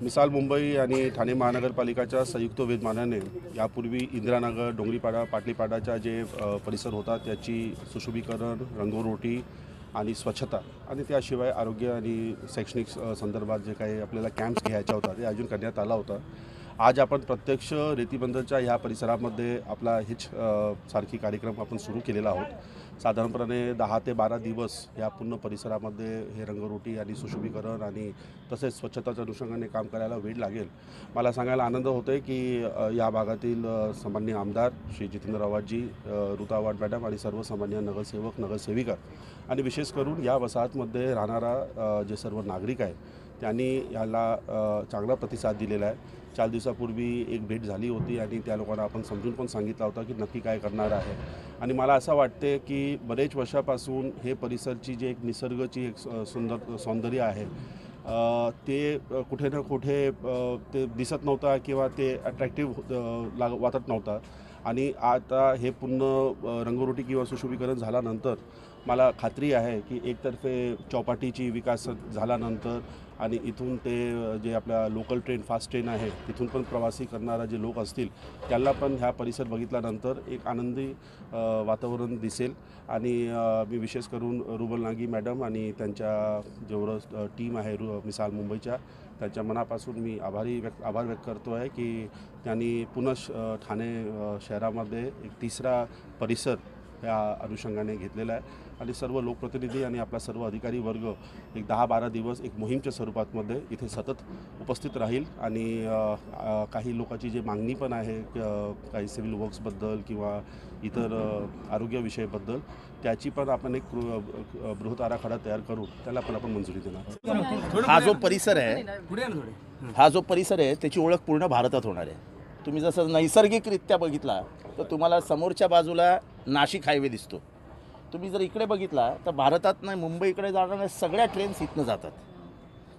मिसाल मुंबई आणि ठाणे महानगरपालिकाच्या संयुक्त विद्यमानाने यापूर्वी इंदिरानगर, डोंगरीपाडा, पाटलीपाडाच्या जे परिसर होता त्याची सुशोभीकरण, रंगरोटी आणि स्वच्छता आणि त्याशिवाय आरोग्य आणि शैक्षणिक संदर्भात जे काही आपल्याला कॅम्प्स घ्यायचा होता ते अजून करण्यात आला होता। आज आपण प्रत्यक्ष रेतीबंदरच्या ह्या परिसरामध्ये आपला हिच सारखी कार्यक्रम आपण सुरू केलेला आहोत। साधारणपणे 10 ते 12 दिवस या पूर्ण परिसरामध्ये हे रंगरोटी आणि सुशोभीकरण आणि तसेच स्वच्छताच्या अनुषंगाने काम करायला वेळ लागेल। मला सांगायला आनंद होतोय की या भागातील सामान्य आमदार श्री जितेंद्र आव्हाडजी, ऋता आव्हाड मॅडम आणि सर्व सामान्य नगरसेवक, नगरसेविका आणि विशेष करून या वसाहतमध्ये राहणारा जे सर्व नागरिक आहे त्यांनी याला चांगला प्रतिसाद दिलेला आहे। 4 दिवसापूर्वी एक भेट झाली होती आणि त्या लोकांना आपण समजून पण सांगितलं होतं की नक्की काय करणार आहे आणि मला असं वाटते की बरेच वर्षापासून हे परिसरची जी एक निसर्गाची एक सौंदर्य आहे ते कुठे ना कुठे ते दिसत नव्हता किंवा ते अट्रॅक्टिव्ह वाटत नव्हता आणि आता हे पूर्ण रंगरोटी किंवा सुशोभीकरण झाल्यानंतर मला खात्री आहे की एकतर्फे चौपाटीची विकास झाल्यानंतर आणि इथून ते जे आपल्या लोकल ट्रेन, फास्ट ट्रेन आहे तिथून पण प्रवासी करणारा जे लोक असतील त्यांना पण ह्या परिसर बघितल्यानंतर एक आनंदी वातावरण दिसेल आणि मी विशेष करून रुबल नागी मॅडम आणि त्यांच्या जेवढं टीम आहे मिसाल मुंबईच्या त्यांच्या मनापासून मी आभार व्यक्त करतो आहे की त्यांनी पुन्हा ठाणे शहरामध्ये एक तिसरा परिसर या अनुषंगाने घेतलेला आहे आणि सर्व लोकप्रतिनिधी आणि आपला सर्व अधिकारी वर्ग एक 10-12 दिवस एक मोहीमच्या स्वरूपामध्ये इथे सतत उपस्थित राहील आणि काही लोकांची जे मागणी पण आहे काही सिव्हिल वर्क्सबद्दल किंवा इतर आरोग्यविषयाबद्दल त्याची पण आपण एक बृहत आराखडा तयार करून त्याला पण आपण मंजुरी देणार। हा जो परिसर आहे त्याची ओळख पूर्ण भारतात होणार आहे। तुम्ही जसं नैसर्गिकरित्या बघितला तर तुम्हाला समोरच्या बाजूला नाशिक हायवे दिसतो। तुम्ही जर इकडे बघितला तर भारतातनं मुंबईकडे जाणाऱ्या सगळ्या ट्रेन्स इथनं जातात।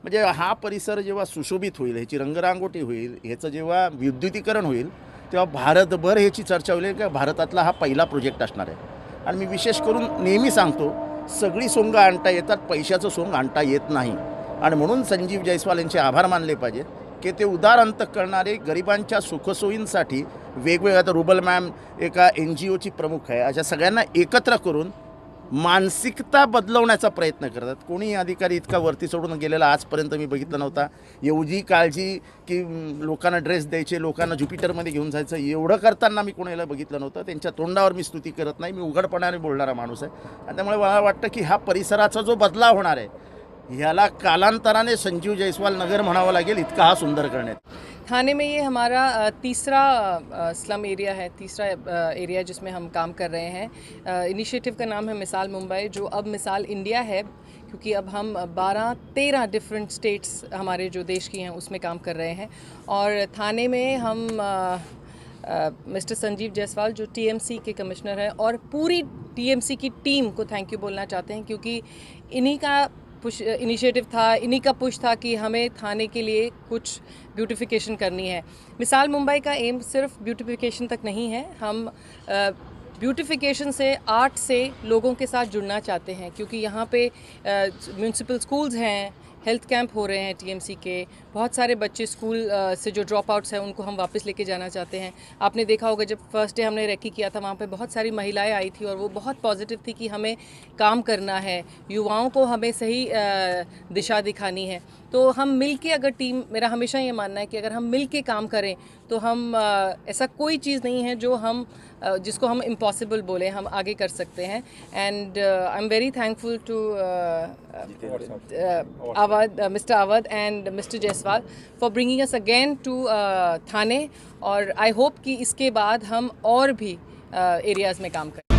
म्हणजे हा परिसर जेव्हा सुशोभित होईल, ह्याची रंगरांगोटी होईल, ह्याचं जेव्हा विद्युतीकरण होईल तेव्हा भारतभर ह्याची चर्चा होईल की भारतातला हा पहिला प्रोजेक्ट असणार आहे। आणि मी विशेष करून नेहमी सांगतो, सगळी सोंग आणता येतात, पैशाचं सोंग आणता येत नाही आणि म्हणून संजीव जयस्वाल यांचे आभार मानले पाहिजेत की ते उदार अंत करणारे गरिबांच्या सुखसोयींसाठी वेगवेगळ्या, आता रुबल मॅम एका NGOची प्रमुख आहे, अशा सगळ्यांना एकत्र करून मानसिकता बदलवण्याचा प्रयत्न करतात। कोणी अधिकारी इतका वरती सोडून गेलेला आजपर्यंत मी बघितलं नव्हता। एवढी काळजी की लोकांना ड्रेस द्यायचे, लोकांना ज्युपिटरमध्ये घेऊन जायचं, एवढं करताना मी कोणाला बघितलं नव्हतं। त्यांच्या तोंडावर मी स्तुती करत नाही, मी उघडपणाने बोलणारा माणूस आहे आणि त्यामुळे मला वाटतं की ह्या परिसराचा जो बदलाव होणार आहे ह्याला कालांतराने संजीव जयस्वाल नगर म्हणावं लागेल, इतका हा सुंदर करण्यात। थाने में ये हमारा तीसरा स्लम एरिया है, तीसरा एरिया जिसमें हम काम कर रहे हैं। इनिशिएटिव का नाम है मिसाल मुंबई, जो अब मिसाल इंडिया है, क्योंकि अब हम 12-13 डिफरेंट स्टेट्स हमारे जो देश की हैं उसमें काम कर रहे हैं। और थाने में हम मिस्टर संजीव जायसवाल जो TMC के कमिश्नर हैं और पूरी TMC की टीम को थैंक यू बोलना चाहते हैं, क्योंकि इन्हीं का इनिशिएटिव था, इन्हीं का पुश था कि हमें थाने के लिए कुछ ब्यूटिफिकेशन करनी है। मिसाल मुंबई का एम सिर्फ ब्यूटिफिकेशन तक नहीं है, हम ब्यूटिफिकेशन से आर्ट से लोगों के साथ जुड़ना चाहते हैं, क्योंकि यहाँ पे म्यूनसिपल स्कूल्स हैं, हेल्थ कैंप हो रहे हैं TMC के, बहुत सारे बच्चे स्कूल से जो ड्रॉप आउट्स हैं उनको हम वापस लेके जाना चाहते हैं। आपने देखा होगा जब फर्स्ट डे हमने रेकी किया था वहाँ पे बहुत सारी महिलाएं आई थी और वो बहुत पॉजिटिव थी कि हमें काम करना है, युवाओं को हमें सही दिशा दिखानी है। तो हम मिल के अगर टीम, मेरा हमेशा ये मानना है कि अगर हम मिल के काम करें तो हम ऐसा कोई चीज़ नहीं है जो हम जिसको हम इम्पॉसिबल बोले, हम आगे कर सकते हैं। And I am very thankful to mister Awadh and mister Jaiswal for bringing us again to Thane, और आई होप कि इसके बाद हम और भी एरियाज़ में काम करें।